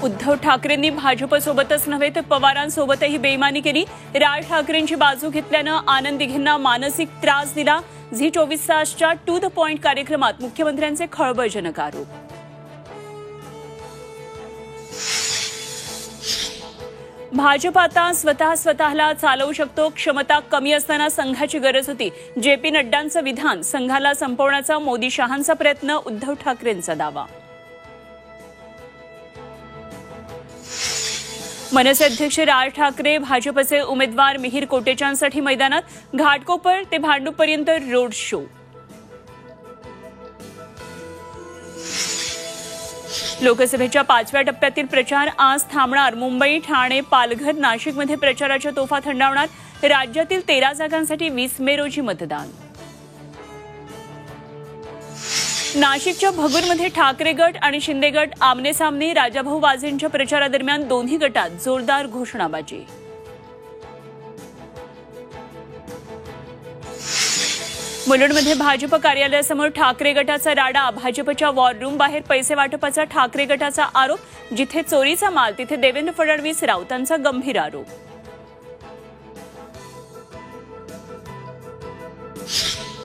उद्धव ठाकरेंनी भाजपसोबतच नव्हे तर पवारांसोबतही बेईमानी केली. राज ठाकरेंची बाजू घेतल्यानं आनंद दिघेंना मानसिक त्रास दिला. झी 24 तासच्या टू द पॉइंट कार्यक्रमात मुख्यमंत्र्यांचे खळबळजनक आरोप. भाजप आता स्वतःला चालवू शकतो. क्षमता कमी असताना संघाची गरज होती. JP नड्डांचं विधान. संघाला संपवण्याचा मोदी शहांचा प्रयत्न. उद्धव ठाकरेंचा दावा. मनसे अध्यक्ष राज ठाकरे भाजपचे उमेदवार मिहीर कोटेचांसाठी मैदानात. घाटकोपर ते भांडूपपर्यंत रोड शो. लोकसभेच्या 5व्या टप्प्यातील प्रचार आज थांबणार. मुंबई, ठाणे, पालघर, नाशिकमध्ये प्रचाराच्या तोफा थंडावणार. राज्यातील 13 जागांसाठी 20 मे रोजी मतदान. नाशिकच्या भगूरमध्ये ठाकरे गट आणि शिंदे गट आमने सामने. राजाभाऊ वाजेंच्या प्रचारादरम्यान दोन्ही गटात जोरदार घोषणाबाजी. मुलुंडमध्ये भाजप कार्यालयासमोर ठाकरे गटाचा राडा. भाजपच्या वॉर रूम बाहेर पैसे वाटपाचा ठाकरे गटाचा आरोप. जिथे चोरीचा माल तिथे देवेंद्र फडणवीस राऊतांचा गंभीर आरोप.